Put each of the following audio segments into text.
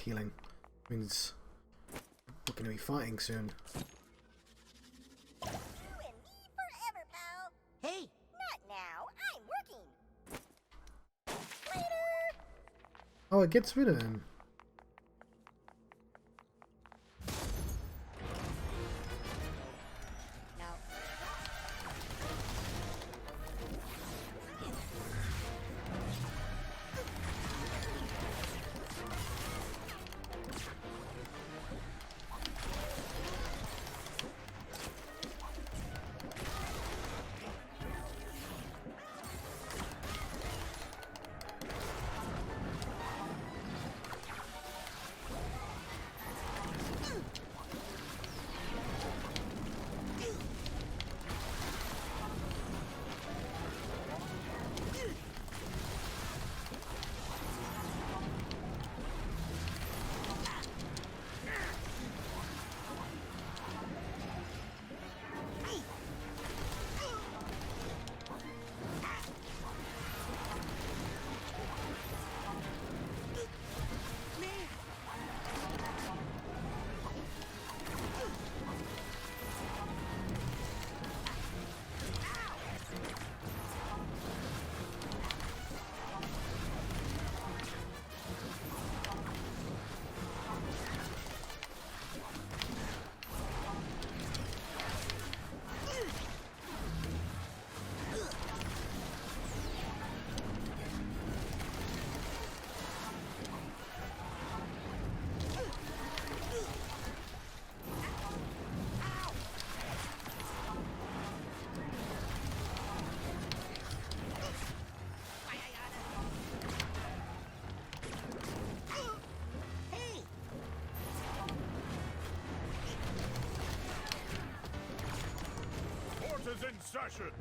healing. Means we're going to be fighting soon. You and me forever, pal. Hey, not now. I'm working. Later. Oh, it gets rid of him. In session.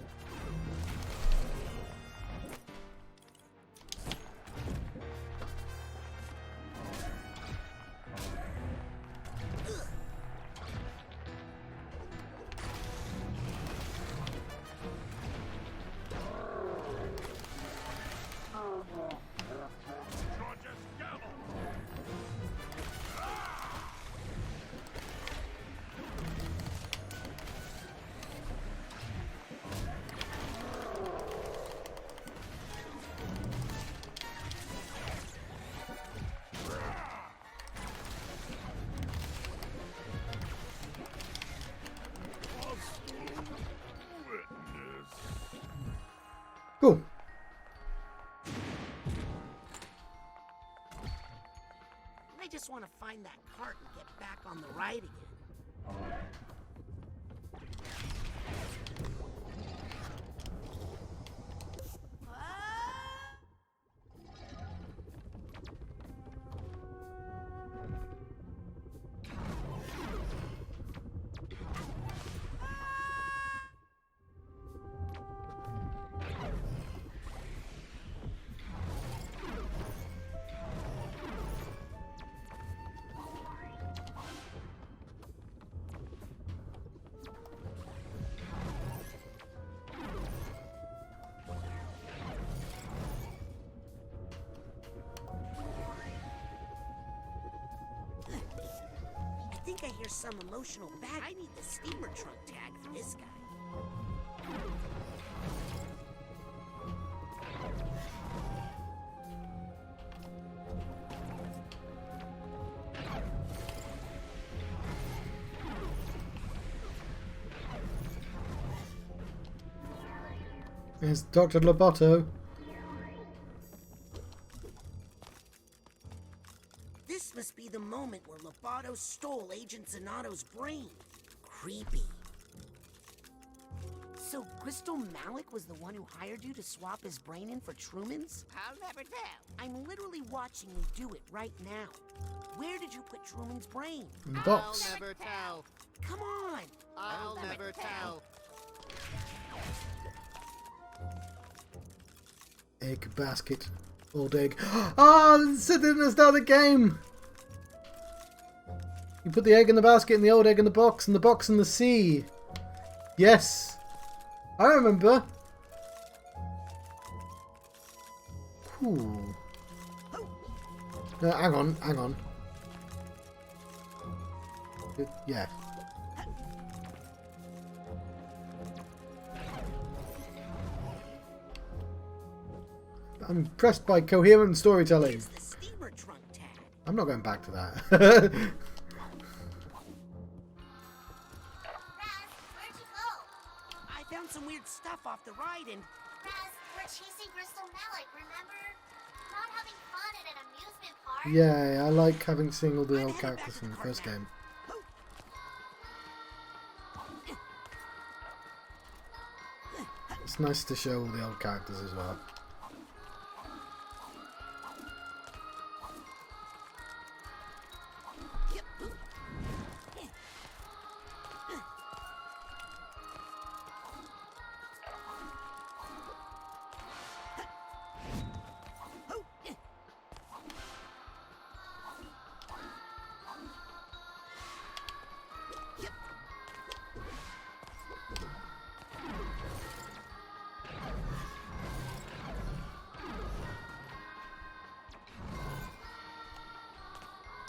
Cool. I just want to find that cart and get back on the ride again. I think I hear some emotional bag. I need the steamer trunk tag for this guy. There's Dr. Loboto. This must be the moment where Loboto stole Agent Zanato's brain. Creepy. So Crystal Malik was the one who hired you to swap his brain in for Truman's? I'll never tell. I'm literally watching you do it right now. Where did you put Truman's brain? In the box. I'll never tell. Come on! I'll never tell. Egg basket. Old egg. Oh, it's in the start of the game! You put the egg in the basket and the old egg in the box and the box in the sea. Yes! I remember. Cool. Hang on. Yeah. I'm impressed by coherent storytelling. Here's the steamer trunk tag. I'm not going back to that. Raz, where'd you go? I found some weird stuff off the ride and... Raz, we're chasing Crystal Malik, remember? Not having fun at an amusement park. Yeah, I like having seen all the I'm old headed back characters to from the the first cart now. game. It's nice to show all the old characters as well.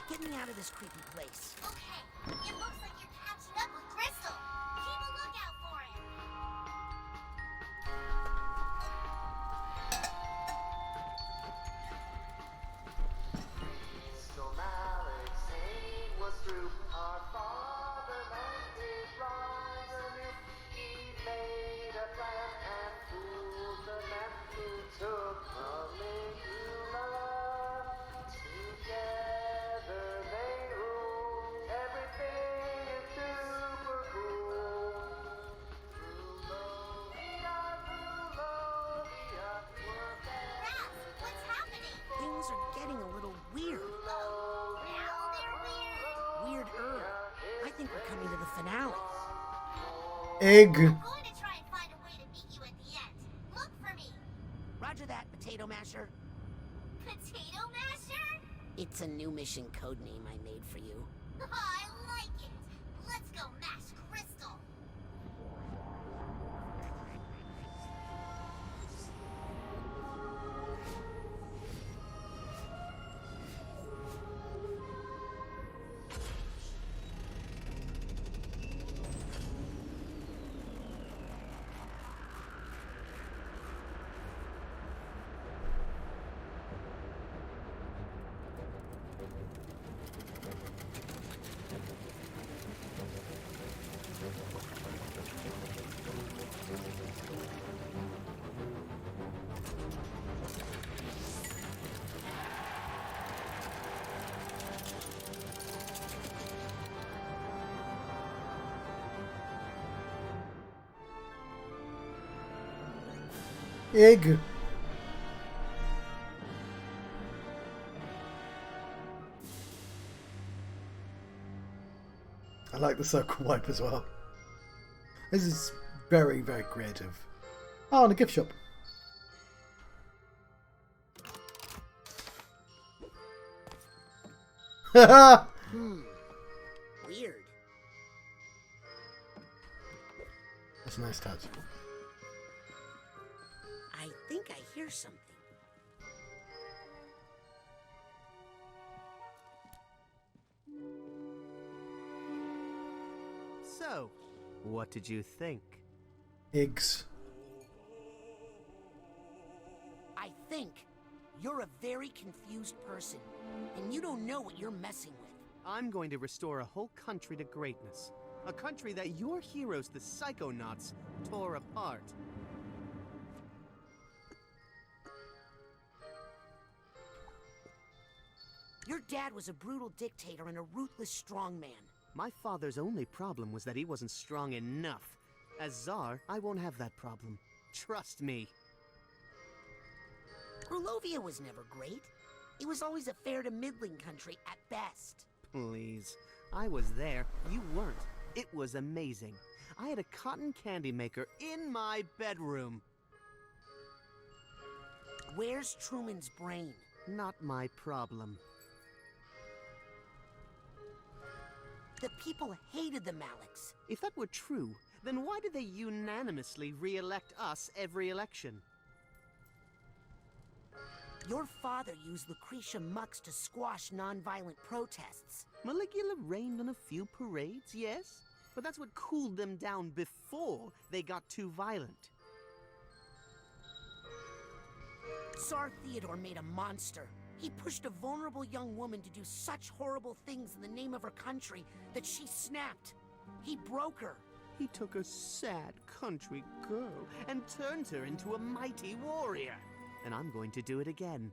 Get me out of this creepy place. Okay, it looks like you're catching up with Crystal. Keep a lookout for him. Crystal Malik's name was true. Our fatherland did rise anew. He made a plan and fooled the man who took Caligula. Together they rule. Everything is super cool. Rulovia, Rulovia, we're back. Raz, what's happening? Things are getting a little weird. Oh, now they're weird. Weirder. I think we're coming to the finale. Egg. I'm going to try and find a way to meet you at the end. Look for me. Roger that, Potato Masher. Potato Masher? It's a new mission code name I made for you. I like it. Let's go mash Crystal. Egg. I like the circle wipe as well. This is very, very creative. Oh, and a gift shop. Haha! Weird. That's a nice touch. I think I hear something. So, what did you think? Eggs. I think you're a very confused person, and you don't know what you're messing with. I'm going to restore a whole country to greatness. A country that your heroes, the Psychonauts, tore apart. Your dad was a brutal dictator and a ruthless strongman. My father's only problem was that he wasn't strong enough. As Tsar, I won't have that problem. Trust me. Rulovia was never great. It was always a fair to middling country at best. Please. I was there. You weren't. It was amazing. I had a cotton candy maker in my bedroom. Where's Truman's brain? Not my problem. The people hated the Maliks. If that were true, then why did they unanimously re-elect us every election? Your father used Lucretia mucks to squash non-violent protests. Maligula rained on a few parades, yes? But that's what cooled them down before they got too violent. Tsar Theodore made a monster. He pushed a vulnerable young woman to do such horrible things in the name of her country that she snapped. He broke her. He took a sad country girl and turned her into a mighty warrior. And I'm going to do it again.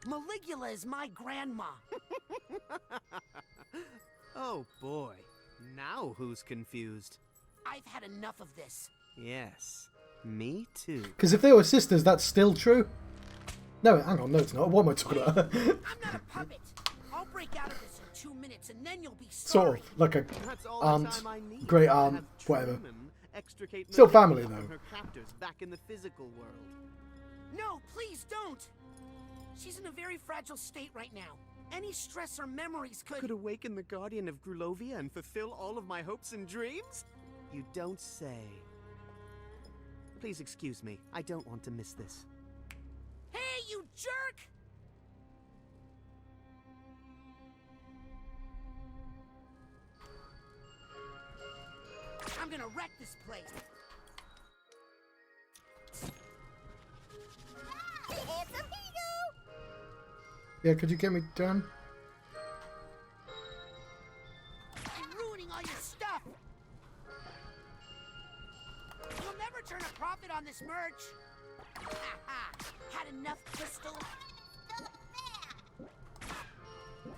Maligula is my grandma. Oh boy, now who's confused? I've had enough of this. Yes, me too. Because if they were sisters, that's still true. No, hang on, no it's not. What am I talking about? I'm not a puppet. I'll break out of this in 2 minutes and then you'll be Sort sorry. of, like a That's all the aunt, time I need great to aunt, have whatever. Truman extricate Still Maligula family, from though. her captors back in the physical world. No, please don't. She's in a very fragile state right now. Any stress or memories Could awaken the guardian of Grulovia and fulfill all of my hopes and dreams? You don't say. Please excuse me. I don't want to miss this. Hey, you jerk! I'm gonna wreck this place. It's a Pigu! Yeah, could you get me done? I'm ruining all your stuff. You'll never turn a profit on this merch. Ha ha! Had enough, Crystal?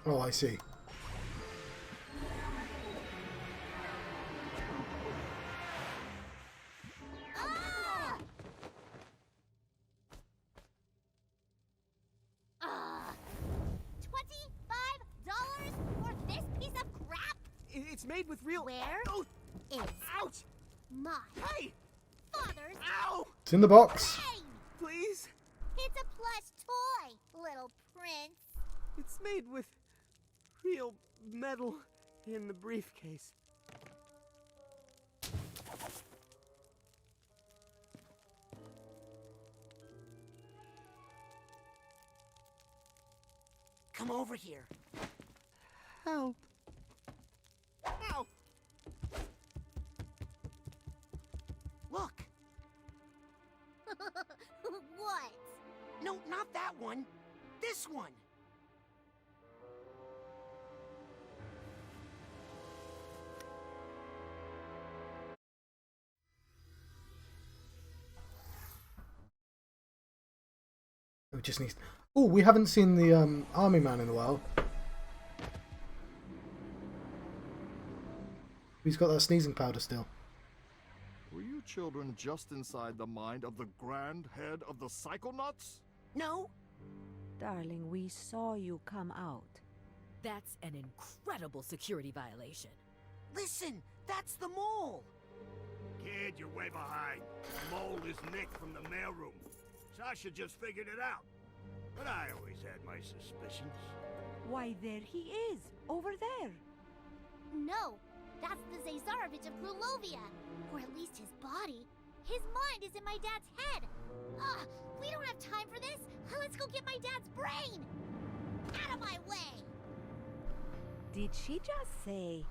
Oh, I see. $25 for this piece of crap? It's made with real. Where Oh, is ouch! my Hey! father's Ow! It's in the box. brain? Please! It's a plush toy, little prince. It's made with real metal in the briefcase. Come over here. Help! Ow! Look. What? No, not that one. This one. We just need. Oh, we haven't seen the army man in a while. He's got that sneezing powder still. Were you children just inside the mind of the grand head of the Psychonauts? No? Darling, we saw you come out. That's an incredible security violation. Listen, that's the mole. Kid, you're way behind. The mole is Nick from the mailroom. Sasha just figured it out. But I always had my suspicions. Why, there he is, over there. No, that's the Zazarovich of Grulovia. Or at least his body. His mind is in my dad's head. Ugh, we don't have time for this. Let's go get my dad's brain. Out of my way. Did she just say...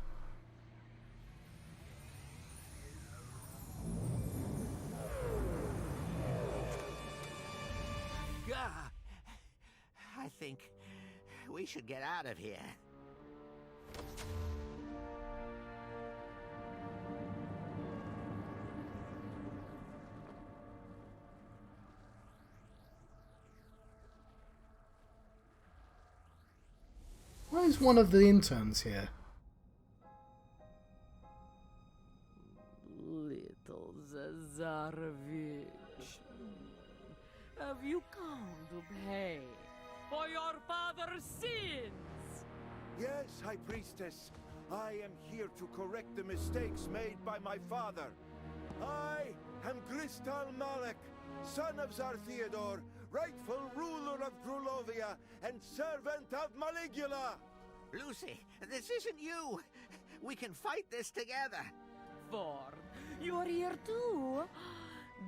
I think we should get out of here. Why is one of the interns here? Little Zazarovich, have you come to pay for your father's sins? Yes, High Priestess. I am here to correct the mistakes made by my father. I am Gristal Malek, son of Tsar Theodore, rightful ruler of Grulovia and servant of Maligula. Lucy, this isn't you. We can fight this together. Ford, you're here too?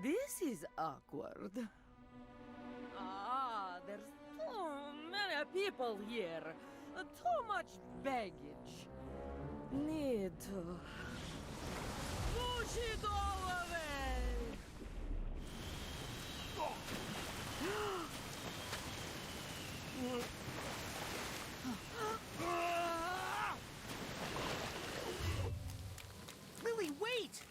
This is awkward. Ah, people here. Too much baggage. Need to push it all away. Lily, wait!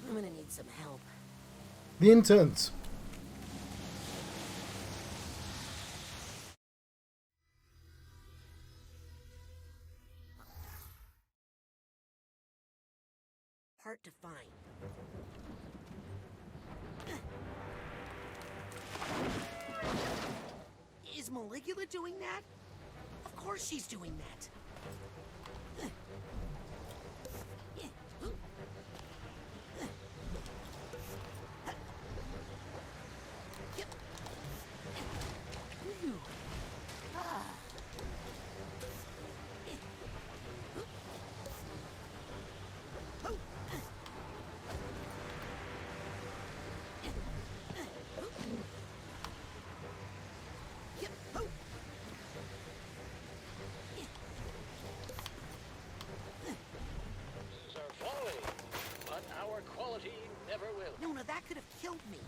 I'm gonna need some help. The interns. Hard to find. Is Maligula doing that? Of course she's doing that. Never will. Nona, that could have killed me.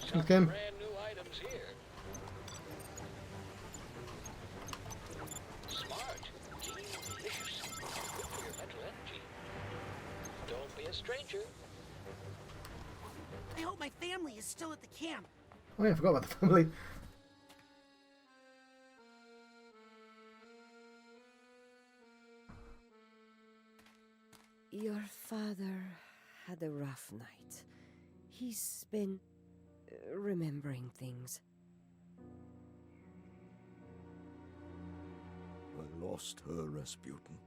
Some Okay. brand new items here. Smart. Delicious. Your mental energy. Don't be a stranger. I hope my family is still at the camp. Oh yeah, I forgot about the family. Your father had a rough night. He's been remembering things. I lost her, Rasputin.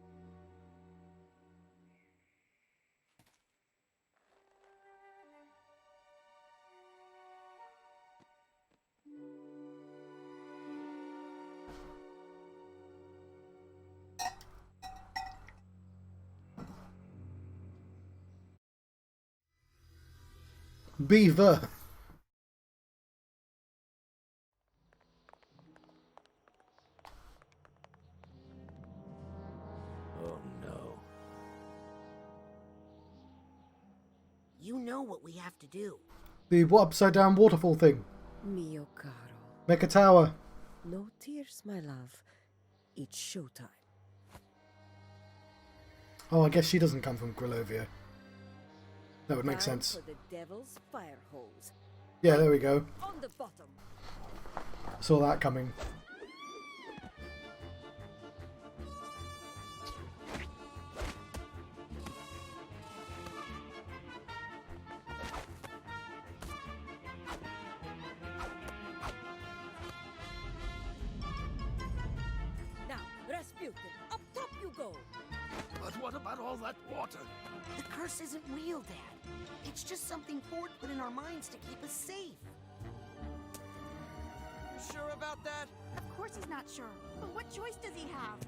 Beaver. Oh no. You know what we have to do. The upside down waterfall thing. Mio caro. Make a tower. No tears, my love. It's showtime. Oh, I guess she doesn't come from Grilovia. That would make Time sense. for the devil's fire hose. Yeah, there we go. On the bottom. Saw that coming. Now, Rasputin, up top you go. But what about all that water? The curse isn't real, Dad. It's just something Ford put in our minds to keep us safe. Sure about that? Of course he's not sure. But what choice does he have?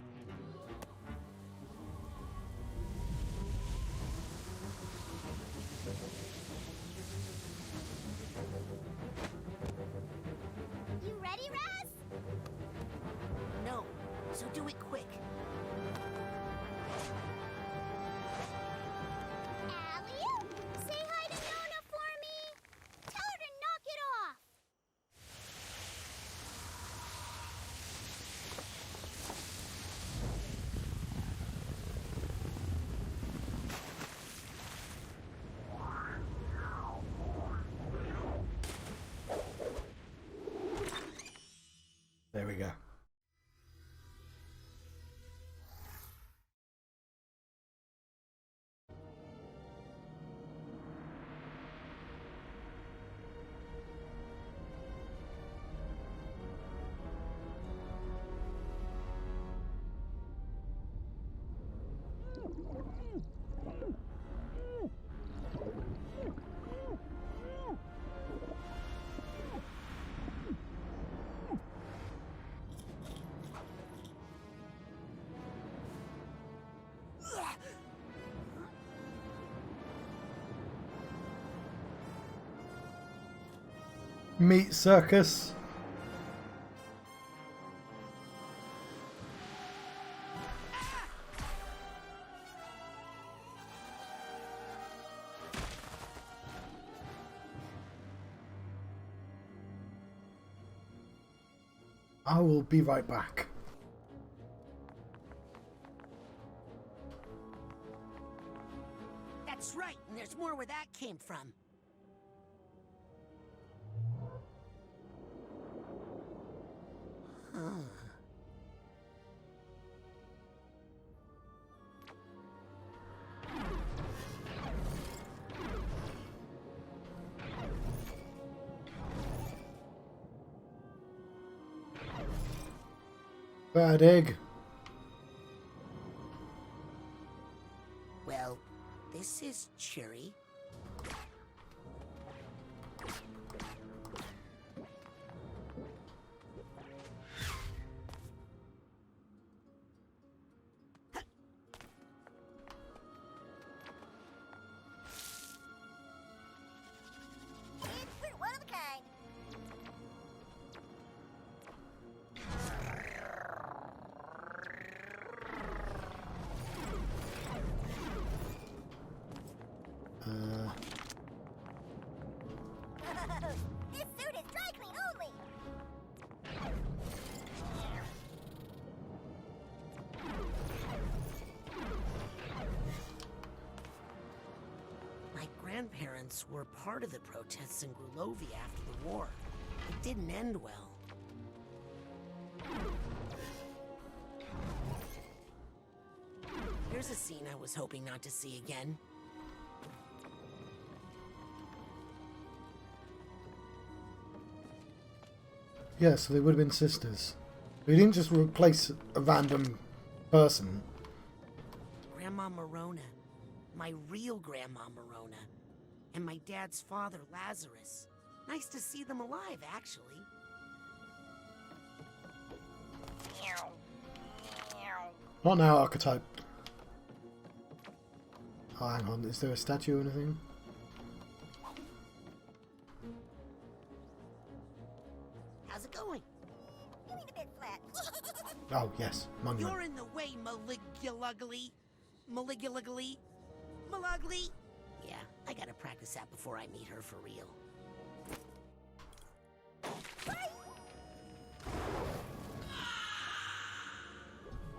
You ready, Raz? No, so do it quick. Alley-oop! Say hi to Nona for me! Tell her to knock it off! There we go. Meat circus. I will be right back. That's right, and there's more where that came from. Bad egg. Well, this is Cherry. We're one of a kind. This suit is dry clean only. My grandparents were part of the protests in Grulovia after the war. It didn't end well. Here's a scene I was hoping not to see again. Yeah, so they would have been sisters. They didn't just replace a random person. Grandma Morona. My real Grandma Morona. And my dad's father, Lazarus. Nice to see them alive, actually. Not now, archetype. Oh, hang on. Is there a statue or anything? How's it going? You mean a bit flat. Oh, yes. Monument. You're in the way, Maligulugly. Maligulugly. Malugly. Yeah, I gotta practice that before I meet her for real.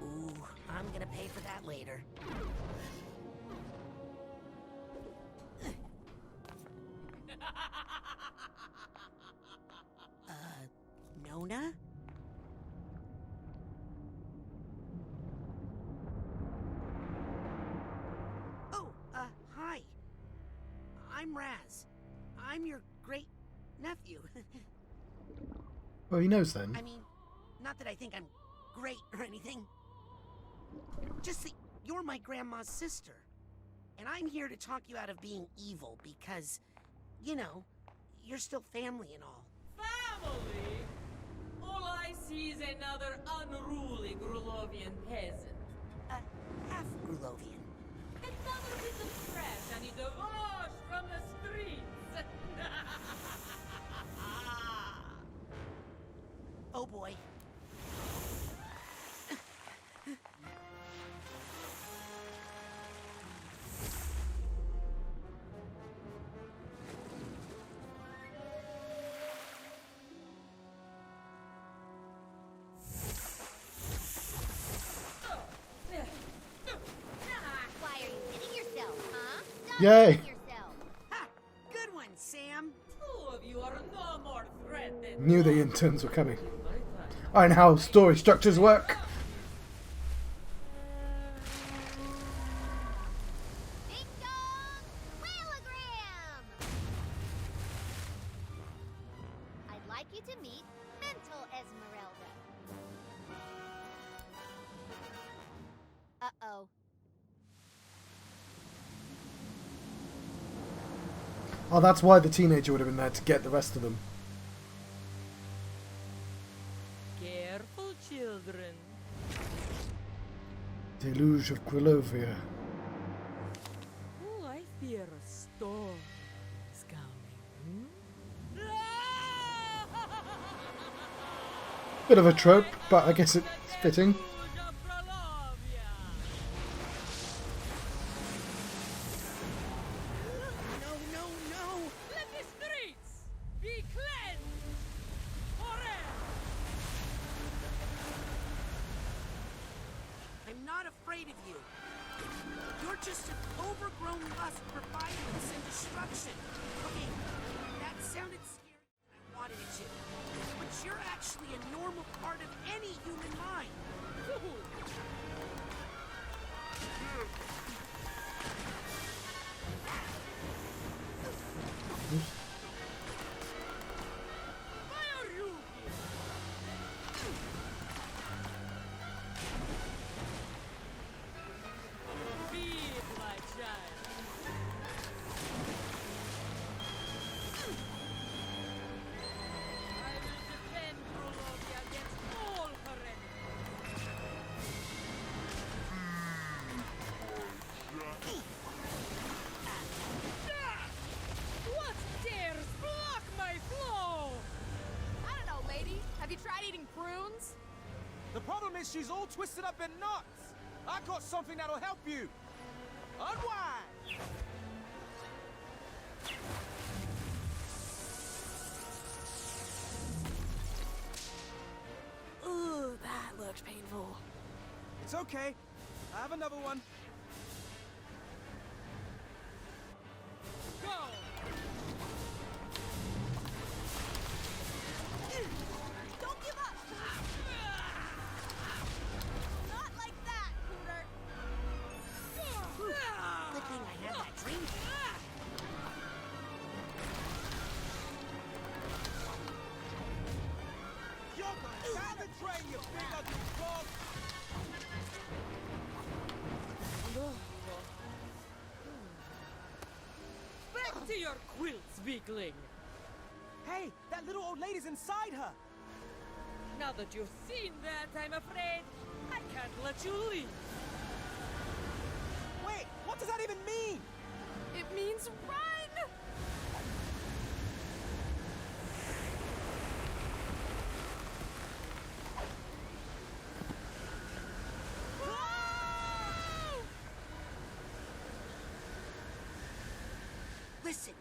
Ooh, I'm gonna pay for that later. Nona? Oh, hi. I'm Raz. I'm your great-nephew. Well, he knows then. I mean, not that I think I'm great or anything. Just that you're my grandma's sister. And I'm here to talk you out of being evil because, you know, you're still family and all. Family? All I see is another unruly Grulovian peasant. Half Grulovian. Another bit of trash I need to wash from the streets. Oh boy. Why are you hitting yourself, huh? Stop Yay. hitting yourself. Ha! Good one, Sam. Two of you are no more threat than Knew the interns were coming. I know how story structures work. Ding dong! Whaleogram! I'd like you to meet Mental Esmeralda. Uh-oh. Oh, that's why the teenager would have been there, to get the rest of them. careful, children. Deluge of Grulovia. Oh, I fear a storm is coming. Ah! Bit of a trope, but I guess it's fitting. The problem is she's all twisted up in knots. I got something that'll help you. Unwind! Ooh, that looked painful. It's okay. I have another one. Go! Don't give up! Not like that, Cooter! Good thing I had that dream. You're gonna have the train, you big ugly frog! Back to your quilts, weakling! Hey, that little old lady's inside her! Now that you've seen that, I'm afraid I can't let you leave. Wait, what does that even mean? It means run! Listen,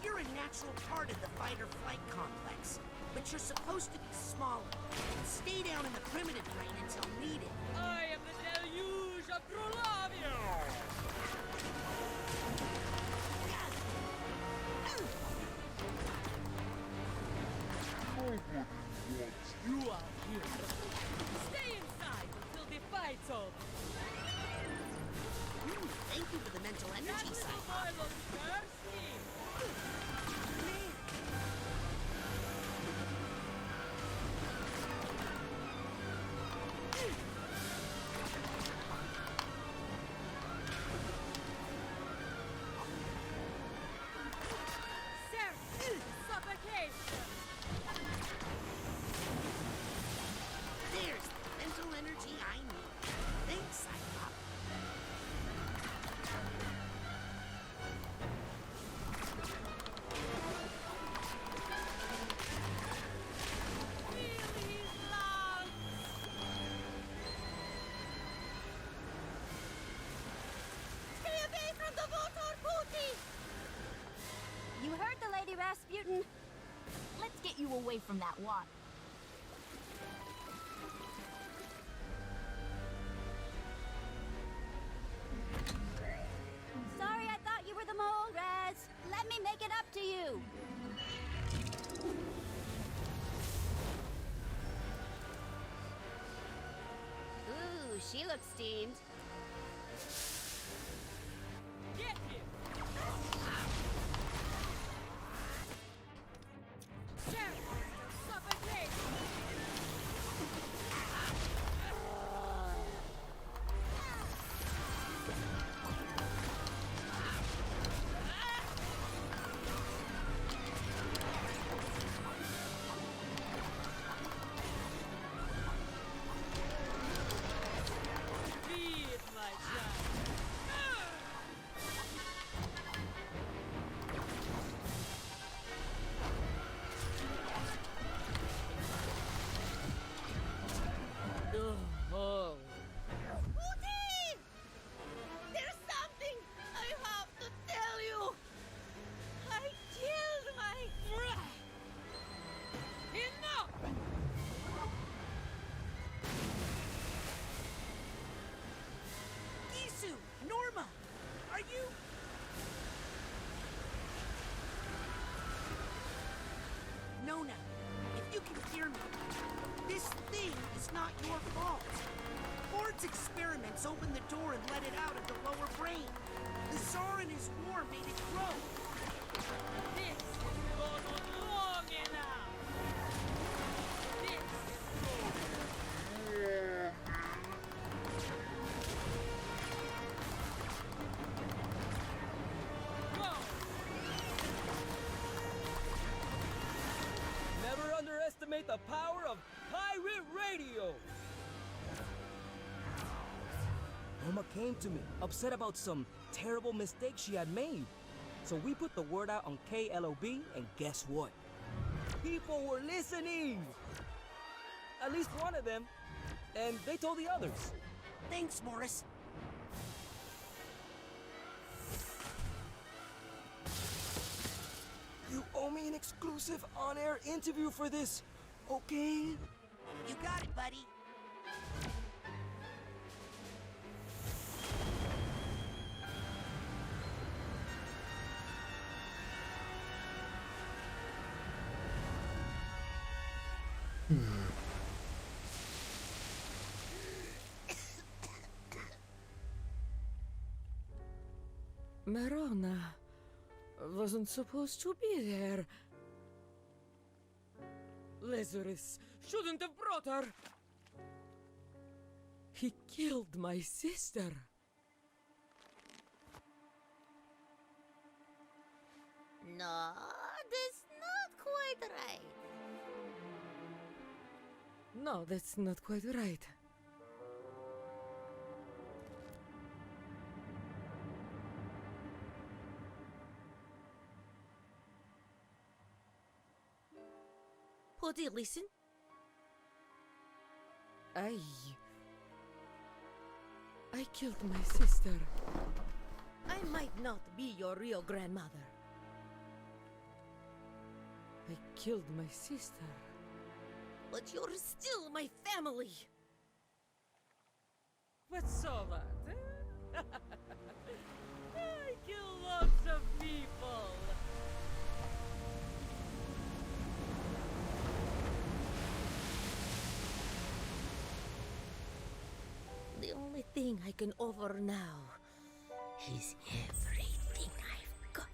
you're a natural part of the fight-or-flight complex, but you're supposed to be smaller and stay down in the primitive plane until needed. I am the deluge of Grulovia! You are here. Stay inside until the fight's over. Thank you for the mental energy side. There's the mental energy I need. Thanks, Cyclops. Stay away from the water, Booty! You heard the Lady Rasputin. Let's get you away from that water. Sorry, I thought you were the mole, Raz. Let me make it up to you. Ooh, she looks steamed. Get him! Suffocate! Feel hear me. This thing is not your fault. Ford's experiments opened the door and let it out of the lower brain. The Tsar and his war made it grow. This has gone on long enough. This Never underestimate the power of pirate radio! Noma came to me, upset about some terrible mistake she had made. So we put the word out on KLOB, and guess what? People were listening! At least one of them. And they told the others. Thanks, Morris. You owe me an exclusive on-air interview for this, okay? You got it, buddy. Nona wasn't supposed to be there. Lazarus shouldn't have brought her. He killed my sister. No, that's not quite right. No, that's not quite right. Pody, listen. I killed my sister. I might not be your real grandmother. I killed my sister. But you're still my family. What's all that? Eh? I kill lots of people. The only thing I can offer now is everything I've got.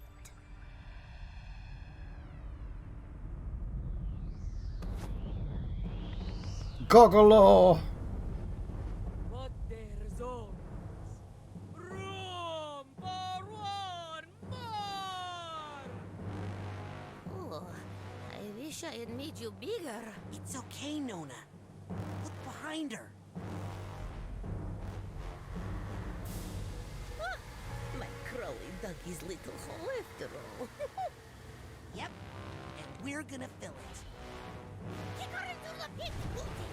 Gogolo! But there's always room for one more. Oh, I wish I had made you bigger. It's okay, Nona. Look behind her. Ah, my Crowley dug his little hole after all. Yep, and we're gonna fill it. Kick her into the pit, Booty!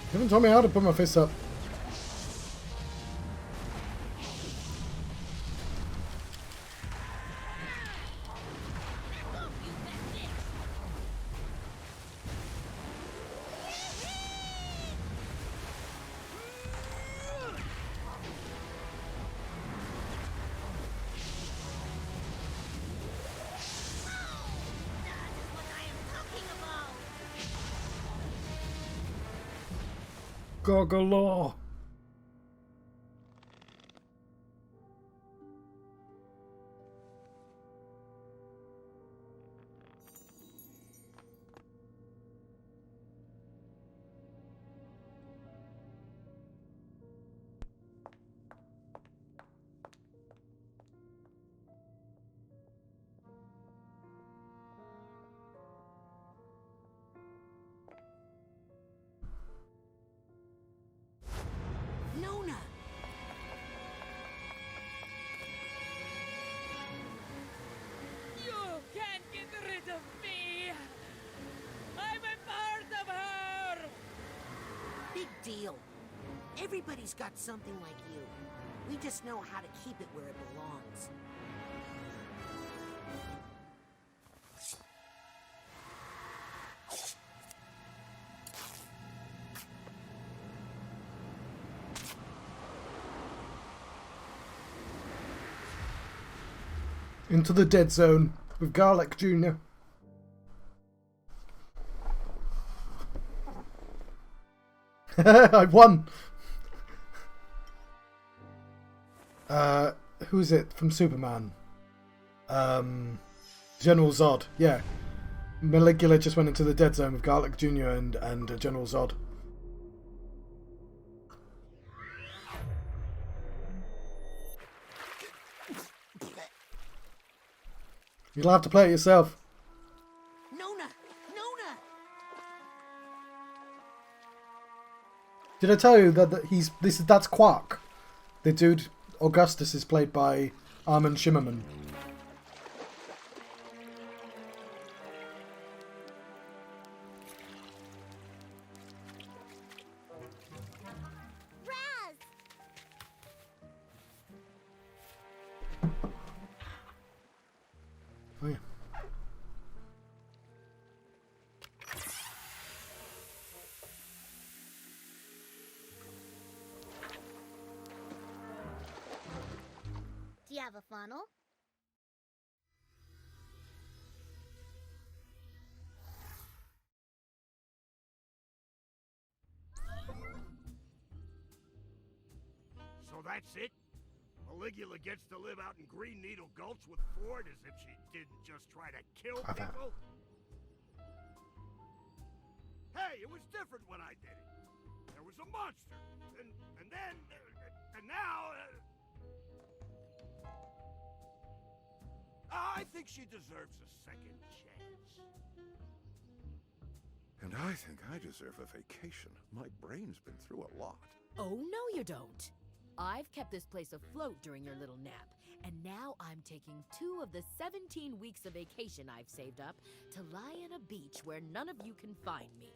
You haven't told me how to put my fist up. Gogolo! Nona! You can't get rid of me. I'm a part of her. Big deal. Everybody's got something like you. We just know how to keep it where it belongs. Into the dead zone with Garlic Jr. I won! Who's it from Superman? General Zod, yeah. Maligula just went into the dead zone with Garlic Jr. and General Zod. You'll have to play it yourself. Nona! Nona! Did I tell you that that's Quark? The dude Augustus is played by Armin Shimmerman. Oh yeah. Do you have a funnel? So that's it? Maligula gets to live out in Green Needle Gulch with Ford as if she didn't just try to kill people? Hey, it was different when I did it. There was a monster, and then, and now... I think she deserves a second chance. And I think I deserve a vacation. My brain's been through a lot. Oh, no you don't. I've kept this place afloat during your little nap, and now I'm taking 2 of the 17 weeks of vacation I've saved up to lie in a beach where none of you can find me.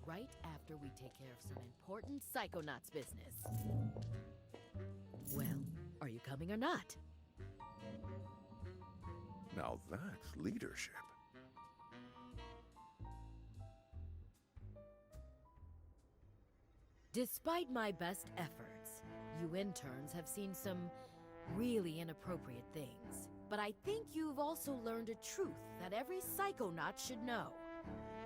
Right after we take care of some important Psychonauts business. Well, are you coming or not? Now that's leadership. Despite my best efforts, you interns have seen some really inappropriate things. But I think you've also learned a truth that every Psychonaut should know.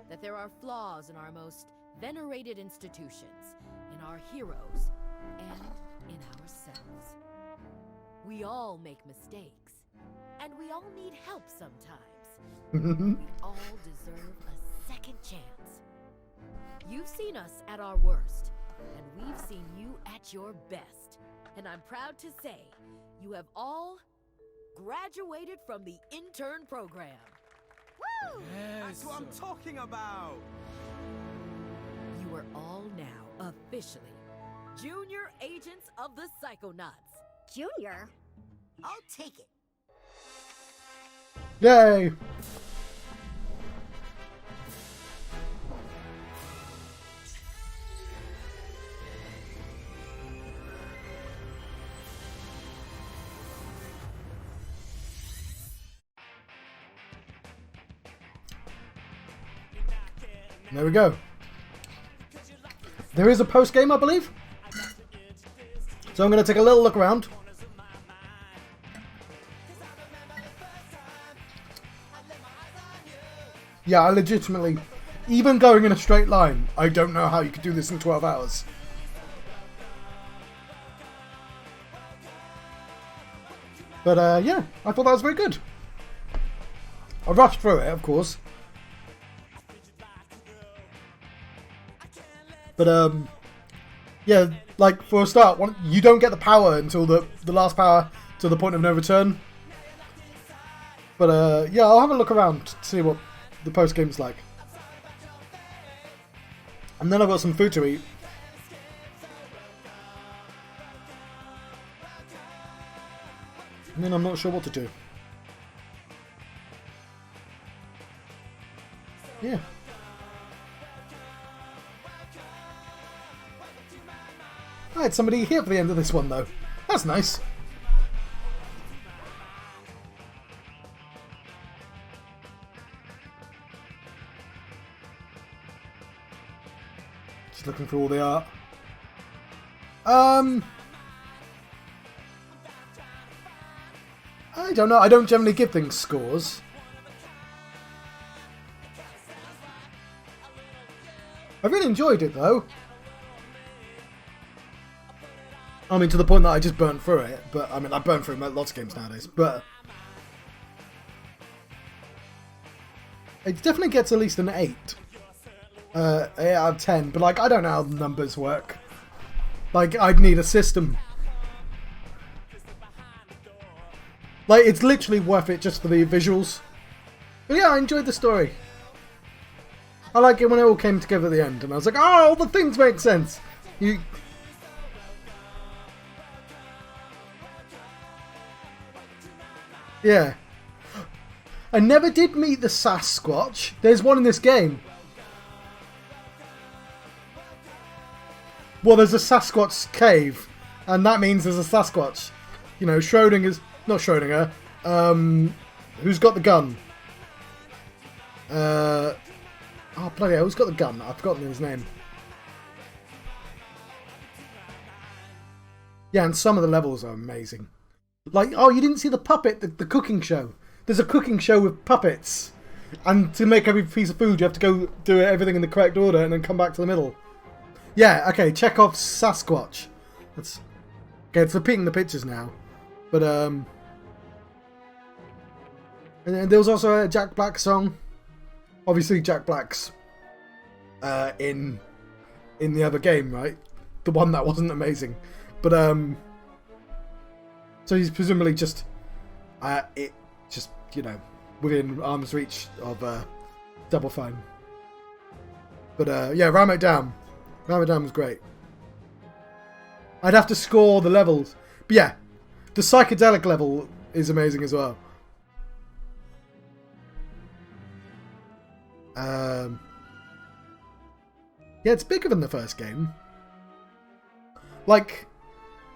That there are flaws in our most venerated institutions, in our heroes, and in ourselves. We all make mistakes, and we all need help sometimes. We all deserve a second chance. You've seen us at our worst, and we've seen you at your best. And I'm proud to say, you have all graduated from the intern program. Woo! That's what I'm talking about! You are all now officially junior agents of the Psychonauts. Junior? I'll take it. Yay! There we go. There is a post game, I believe. So I'm going to take a little look around. Yeah, I legitimately, even going in a straight line, I don't know how you could do this in 12 hours. But yeah, I thought that was very good. I rushed through it, of course. But yeah, like for a start, you don't get the power until the last power to the point of no return. But yeah, I'll have a look around to see what the post game's like. And then I've got some food to eat. And then I'm not sure what to do. Yeah. I had somebody here for the end of this one though. That's nice. Just looking for all the art. don't know. I don't generally give things scores. I really enjoyed it though. I mean, to the point that I just burnt through it. But I mean, I burn through lots of games nowadays. But it definitely gets at least an 8. 8 out of 10. But like, I don't know how the numbers work. Like, I'd need a system. Like, it's literally worth it just for the visuals. But yeah, I enjoyed the story. I like it when it all came together at the end, and I was like, oh, all the things make sense. Yeah. I never did meet the Sasquatch. There's one in this game. Well, there's a Sasquatch cave, and that means there's a Sasquatch. You know, Schrodinger's... Not Schrodinger. Who's got the gun? Oh, bloody hell, who's got the gun? I've forgotten his name. Yeah, and some of the levels are amazing. Like, oh, you didn't see the puppet, the cooking show. There's a cooking show with puppets. And to make every piece of food, you have to go do everything in the correct order and then come back to the middle. Yeah, okay, Chekhov's Sasquatch. That's... Okay, it's repeating the pictures now. But, And there was also a Jack Black song. Obviously, Jack Black's in the other game, right? The one that wasn't amazing. But, so he's presumably just, you know, within arm's reach of Double Fine. But, yeah, Ram It Down. Ram It Down was great. I'd have to score the levels. But yeah, the psychedelic level is amazing as well. Yeah, it's bigger than the first game. Like,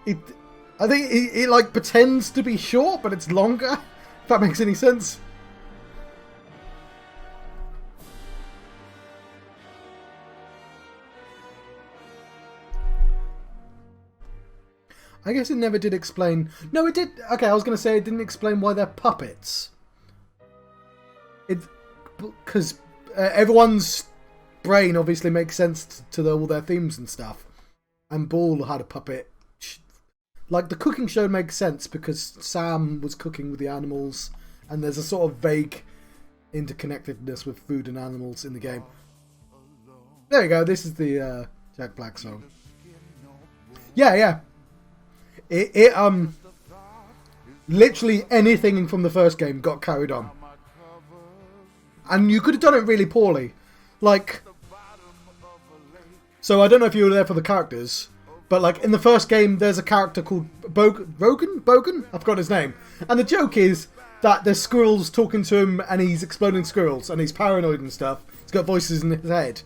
I think it like pretends to be short, but it's longer. If that makes any sense. I guess it never did explain... No, it did... Okay, I was going to say it didn't explain why they're puppets. Because everyone's brain obviously makes sense to all their themes and stuff. And Ball had a puppet. Like, the cooking show makes sense because Sam was cooking with the animals. And there's a sort of vague interconnectedness with food and animals in the game. There you go. This is the Jack Black song. Yeah, yeah. Literally anything from the first game got carried on. And you could have done it really poorly. Like, so I don't know if you were there for the characters, but like in the first game there's a character called Bogan? I forgot his name. And the joke is that there's squirrels talking to him and he's exploding squirrels and he's paranoid and stuff. He's got voices in his head.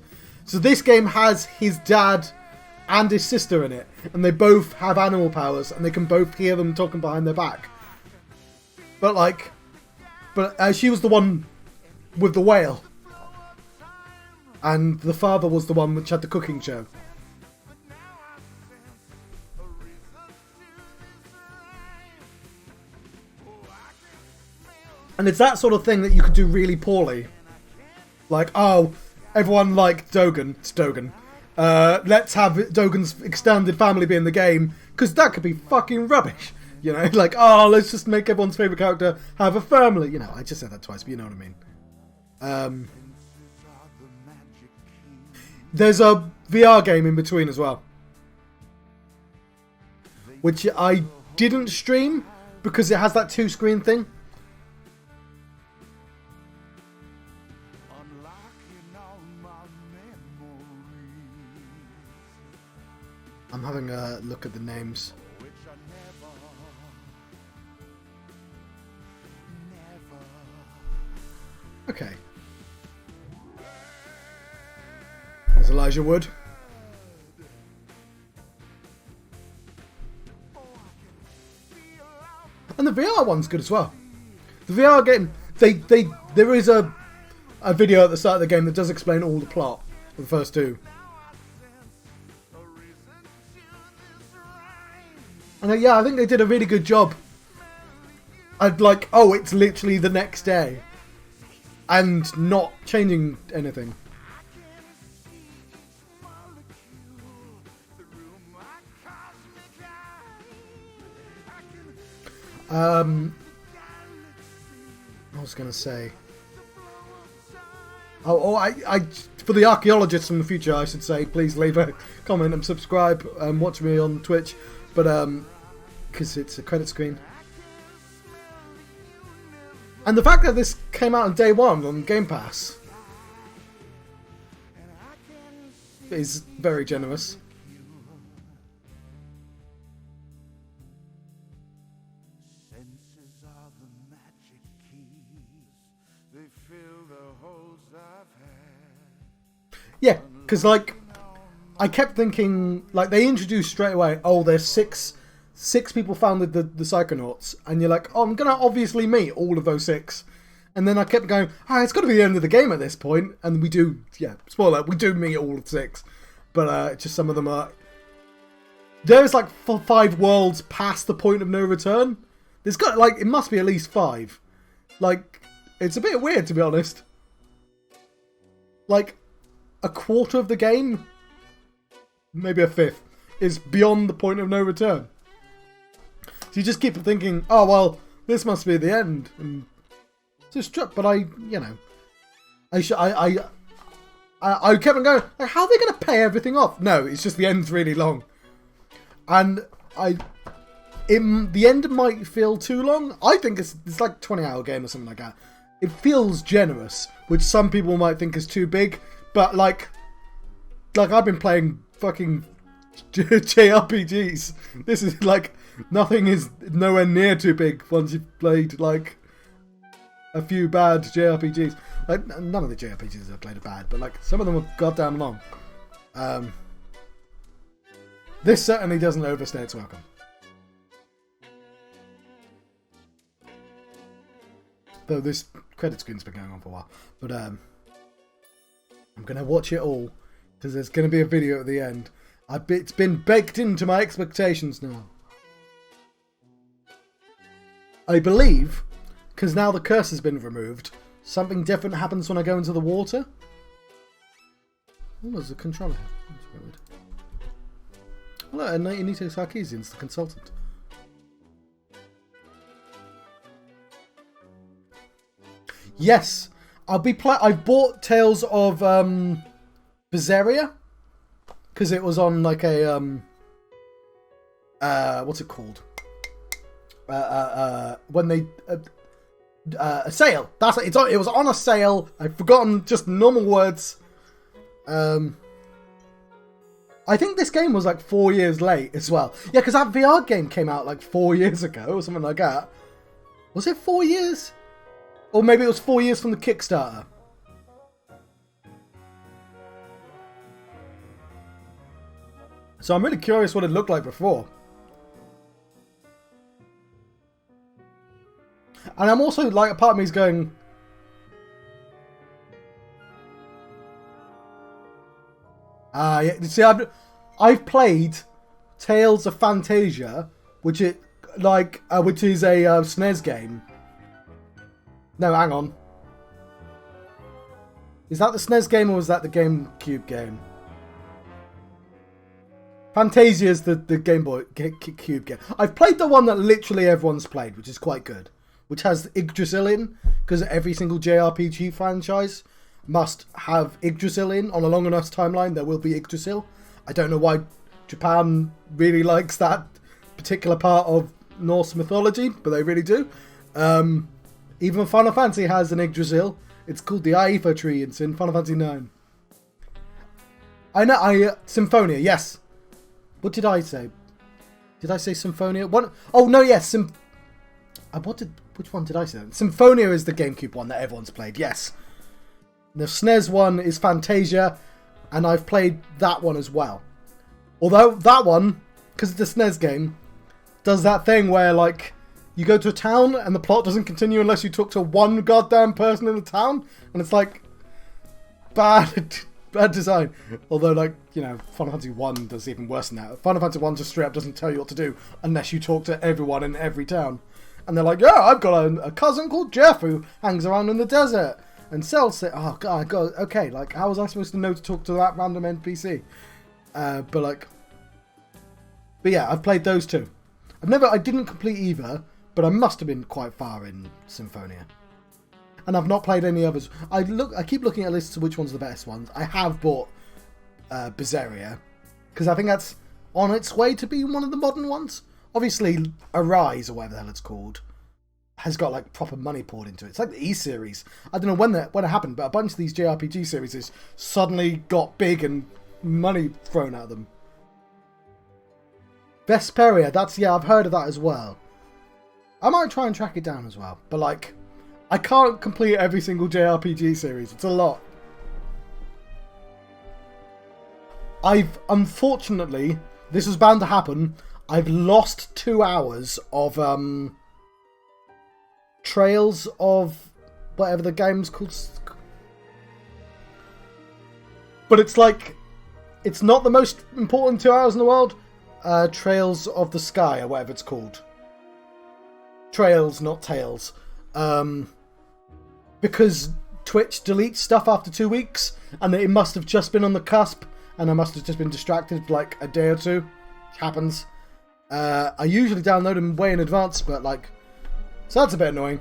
So this game has his dad and his sister in it, and they both have animal powers, and they can both hear them talking behind their back. But she was the one with the whale, and the father was the one which had the cooking show. And it's that sort of thing that you could do really poorly. Like, oh, everyone liked Dogen. It's Dogen. Let's have Dogen's extended family be in the game, because that could be fucking rubbish. You know, like, oh, let's just make everyone's favourite character have a family. You know, I just said that twice, but you know what I mean. There's a VR game in between as well, which I didn't stream because it has that 2-screen thing. I'm having a look at the names. Okay. There's Elijah Wood. And the VR one's good as well. The VR game, there is a video at the start of the game that does explain all the plot for the first two. And yeah, I think they did a really good job I'd like, oh, it's literally the next day. And not changing anything. I was going to say... I for the archaeologists in the future, I should say, please leave a comment and subscribe and watch me on Twitch. But, because it's a credit screen. And the fact that this came out on day one on Game Pass is very generous. Yeah, because, like, I kept thinking, like, they introduced straight away, oh, there's six people founded the Psychonauts, and you're like, oh, I'm going to obviously meet all of those 6. And then I kept going, it's got to be the end of the game at this point, and we do, spoiler, we do meet all 6. But just some of them are... There's, like, 5 worlds past the point of no return. There's got, like, it must be at least 5. Like, it's a bit weird, to be honest. Like... A quarter of the game, maybe a fifth, is beyond the point of no return. So you just keep thinking, oh well, this must be the end. And just, but I kept on going, like, how are they going to pay everything off? No, it's just the end's really long, and the end might feel too long. I think it's like a 20-hour game or something like that. It feels generous, which some people might think is too big. But, like I've been playing fucking JRPGs. This is, like, nothing is nowhere near too big once you've played, like, a few bad JRPGs. Like, none of the JRPGs I've played are bad, but, like, some of them are goddamn long. This certainly doesn't overstay its welcome. Though this credit screen's been going on for a while. But, I'm going to watch it all, because there's going to be a video at the end. It's been baked into my expectations now. I believe, because now the curse has been removed, something different happens when I go into the water. Oh, there's a controller here. That's weird. Hello, Anita Sarkeesian's the consultant. Yes! I bought Tales of Berseria because it was on like a what's it called? When they a sale. That's it. It was on a sale. I've forgotten just normal words. I think this game was like 4 years late as well. Yeah, because that VR game came out like 4 years ago or something like that. Was it 4 years? Or maybe it was 4 years from the Kickstarter. So I'm really curious what it looked like before. And I'm also, like, a part of me is going... yeah, see, I've played Tales of Fantasia, which is a SNES game. No, hang on. Is that the SNES game or was that the GameCube game? Fantasia is the Game Boy Cube game. I've played the one that literally everyone's played, which is quite good. Which has Yggdrasil in, because every single JRPG franchise must have Yggdrasil in. On a long enough timeline, there will be Yggdrasil. I don't know why Japan really likes that particular part of Norse mythology, but they really do. Even Final Fantasy has an Yggdrasil. It's called the Aifa tree. It's in Final Fantasy 9. I know. Symphonia. Yes. What did I say? Did I say Symphonia? What? Oh no. Yes. Which one did I say? Symphonia is the GameCube one that everyone's played. Yes. The SNES one is Fantasia, and I've played that one as well. Although that one, because it's a SNES game, does that thing where like. You go to a town and the plot doesn't continue unless you talk to one goddamn person in the town. And it's like, bad design. Although, like, you know, Final Fantasy 1 does even worse than that. Final Fantasy 1 just straight up doesn't tell you what to do unless you talk to everyone in every town. And they're like, yeah, I've got a cousin called Jeff who hangs around in the desert and sells it. Oh, God, okay, like, how was I supposed to know to talk to that random NPC? But yeah, I've played those two. I didn't complete either, but I must have been quite far in Symphonia. And I've not played any others. I keep looking at lists of which one's the best ones. I have bought Berseria, because I think that's on its way to be one of the modern ones. Obviously, Arise, or whatever the hell it's called, has got like proper money poured into it. It's like the E-series. I don't know when it happened, but a bunch of these JRPG series suddenly got big and money thrown at them. Vesperia, I've heard of that as well. I might try and track it down as well, but like, I can't complete every single JRPG series. It's a lot. Unfortunately, this was bound to happen. I've lost 2 hours of Trails of whatever the game's called. But it's like, it's not the most important 2 hours in the world. Trails of the Sky, or whatever it's called. Trails, not Tales. Because Twitch deletes stuff after 2 weeks, and it must have just been on the cusp, and I must have just been distracted for like a day or two. Which happens. I usually download them way in advance, but like, so that's a bit annoying.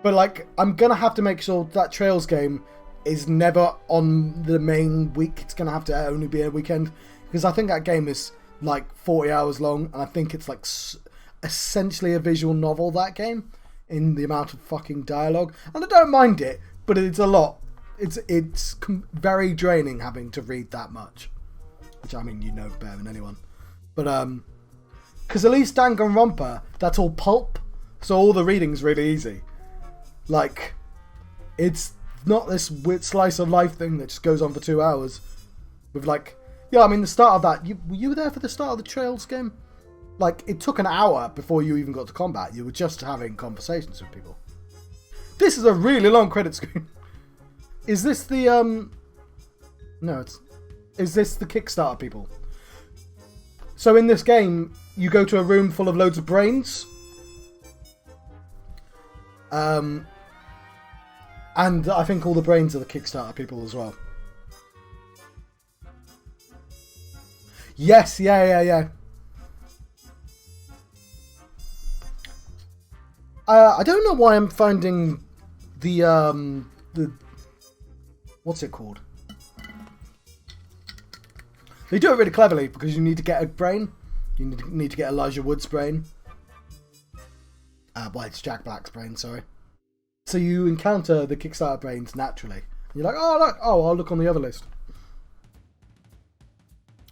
But like, I'm gonna have to make sure that Trails game is never on the main week. It's gonna have to only be a weekend, because I think that game is like 40 hours long, and I think it's like essentially a visual novel, that game, in the amount of fucking dialogue. And I don't mind it, but it's a lot. It's very draining having to read that much, which, I mean, you know better than anyone. But because at least Danganronpa, that's all pulp, so all the reading's really easy. Like, it's not this weird slice of life thing that just goes on for 2 hours with like, yeah, I mean, the start of that, were you there for the start of the Trails game? Like, it took an hour before you even got to combat. You were just having conversations with people. This is a really long credit screen. Is this the, no, is this the Kickstarter people? So in this game, you go to a room full of loads of brains. And I think all the brains are the Kickstarter people as well. Yes, yeah. I don't know why I'm finding the what's it called? They do it really cleverly, because you need to get a brain. You need to get Elijah Wood's brain. Well, it's Jack Black's brain, sorry. So you encounter the Kickstarter brains naturally. You're like, oh look, I'll look on the other list.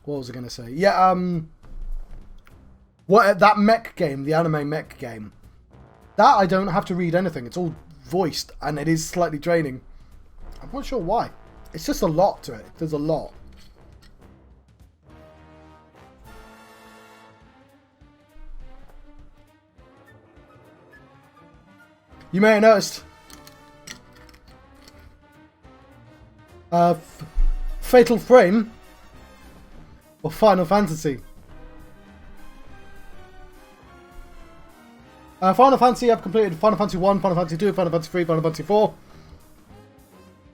What was I going to say? Yeah, that mech game, the anime mech game, that I don't have to read anything. It's all voiced, and it is slightly draining. I'm not sure why. It's just a lot to it. There's a lot. You may have noticed. Fatal Frame. Or Final Fantasy. Final Fantasy, I've completed Final Fantasy 1, Final Fantasy 2, Final Fantasy 3, Final Fantasy 4.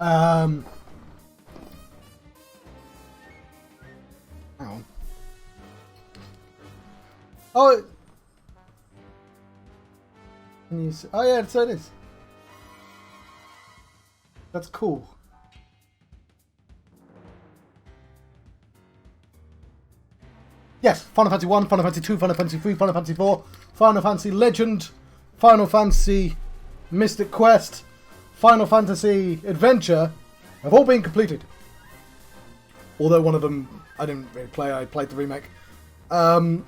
Hang on. Oh, oh yeah, so it is. That's cool. Yes, Final Fantasy 1, Final Fantasy 2, Final Fantasy 3, Final Fantasy 4, Final Fantasy Legend, Final Fantasy Mystic Quest, Final Fantasy Adventure have all been completed. Although one of them I didn't really play, I played the remake. I'm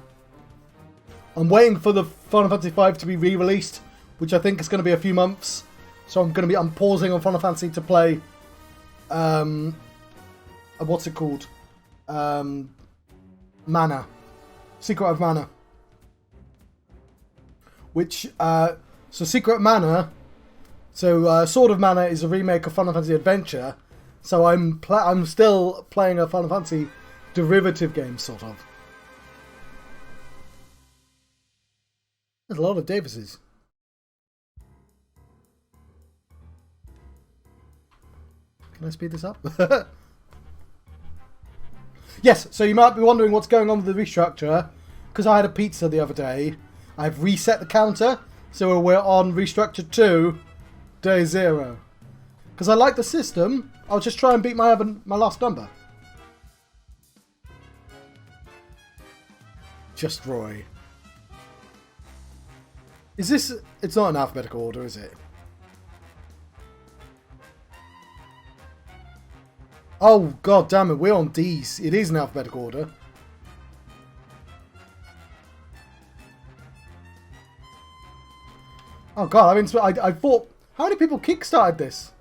waiting for the Final Fantasy 5 to be re-released, which I think is going to be a few months. So I'm pausing on Final Fantasy to play what's it called? Mana. Secret of Mana. Which, so Secret Mana, so Sword of Mana is a remake of Final Fantasy Adventure, so I'm still playing a Final Fantasy derivative game, sort of. There's a lot of Davises. Can I speed this up? Yes, so you might be wondering what's going on with the restructure. Because I had a pizza the other day, I've reset the counter, so we're on restructure 2, day 0. Because I like the system, I'll just try and beat my last number. Just Roy. Is this... It's not in alphabetical order, is it? Oh, god damn it, we're on D's. It is in alphabetical order. Oh god, I mean, I thought... How many people kickstarted this?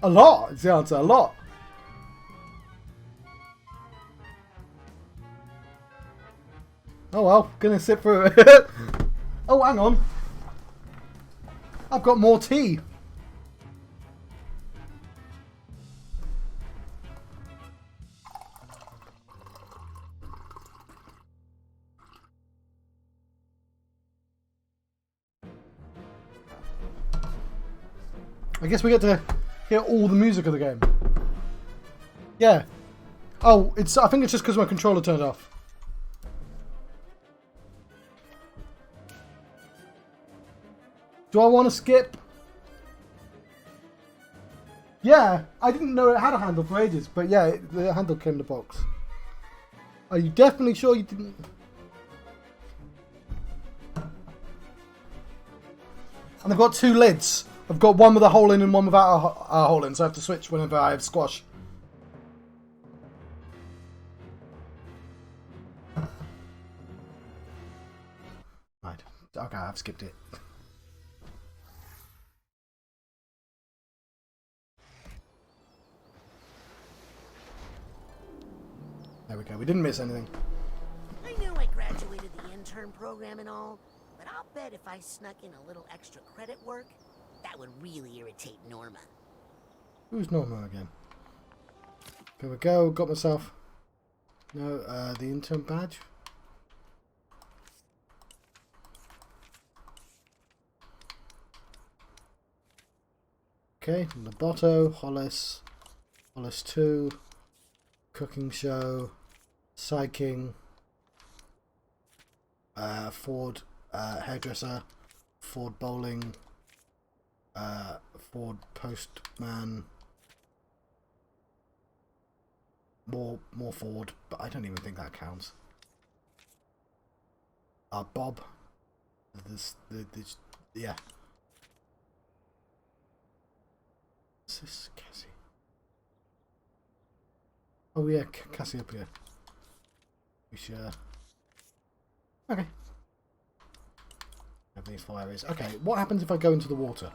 A lot, is the answer. A lot. Oh well, gonna sit through it. Oh, hang on. I've got more tea. I guess we get to hear all the music of the game. Yeah. Oh, I think it's just because my controller turned off. Do I want to skip? Yeah, I didn't know it had a handle for ages, but yeah, the handle came in the box. Are you definitely sure you didn't? And I've got 2 lids. I've got one with a hole in and one without a hole in, so I have to switch whenever I have squash. Right. Okay, I've skipped it. There we go. We didn't miss anything. I know I graduated the intern program and all, but I'll bet if I snuck in a little extra credit work, that would really irritate Norma. Who's Nona again? There we go. Got myself. No, the intern badge. Okay, Loboto, Hollis, Hollis 2, Cooking Show, Psyking, Ford Hairdresser, Ford Bowling, Ford Postman, more Ford, but I don't even think that counts. Bob, yeah. What's this, Cassie? Oh yeah, Cassie up here. We sure. Okay. Have these 4 areas. Okay, what happens if I go into the water?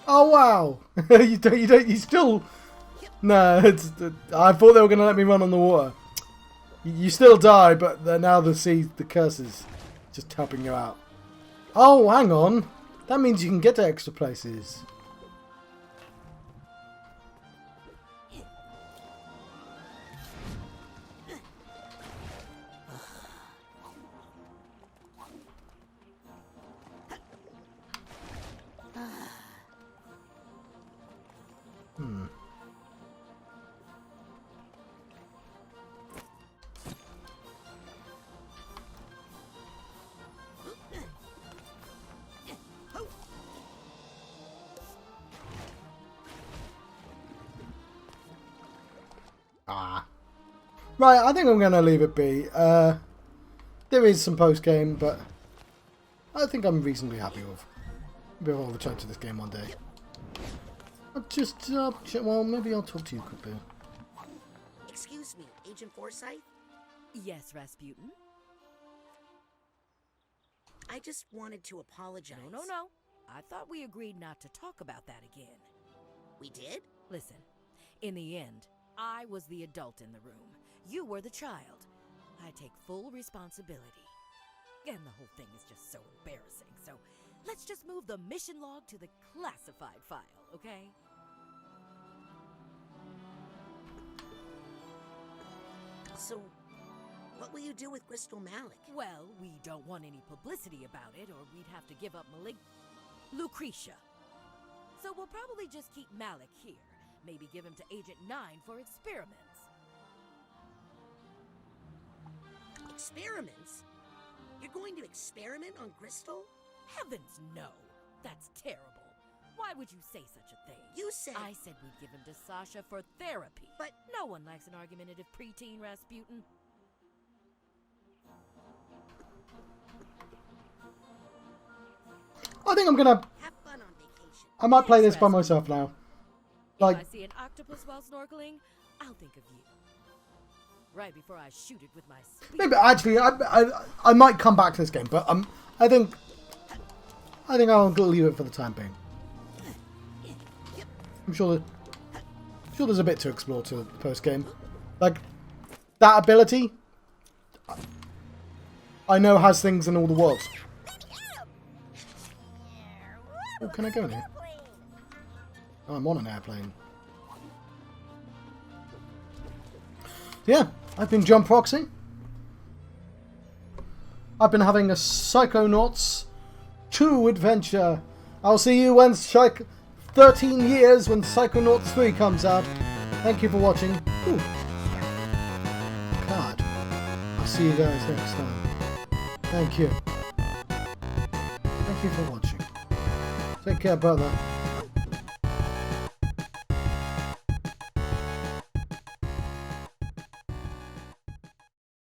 Oh wow! you still. No, I thought they were going to let me run on the water. You still die, but now the curse is just helping you out. Oh, hang on. That means you can get to extra places. Right, I think I'm going to leave it be. There is some post-game, but I think I'm reasonably happy with. Maybe I'll return to this game one day. I'll just, well, maybe I'll talk to you quickly. Excuse me, Agent Forsyth? Yes, Rasputin? I just wanted to apologize. No. I thought we agreed not to talk about that again. We did? Listen, in the end, I was the adult in the room. You were the child. I take full responsibility. And the whole thing is just so embarrassing. So let's just move the mission log to the classified file, okay? So, what will you do with Crystal Malik? Well, we don't want any publicity about it, or we'd have to give up Lucretia. So we'll probably just keep Malik here. Maybe give him to Agent 9 for experiments. Experiments? You're going to experiment on Crystal? Heavens no! That's terrible. Why would you say such a thing? You said... I said we'd give him to Sasha for therapy. But... No one likes an argumentative preteen Rasputin. I think I'm gonna... Have fun on vacation. I might play this by myself now. Like, if I see an octopus while snorkeling, I'll think of you. Right before I shoot it with my spear. maybe actually, I might come back to this game, but I think I'll leave it for the time being. I'm sure there's a bit to explore to the post game, like that ability. I know has things in all the worlds. Oh, can I go in here? Oh, I'm on an airplane. Yeah, I've been John Proxy. I've been having a Psychonauts 2 adventure. I'll see you when 13 years when Psychonauts 3 comes out. Thank you for watching. Ooh. God. I'll see you guys next time. Thank you. Thank you for watching. Take care, brother.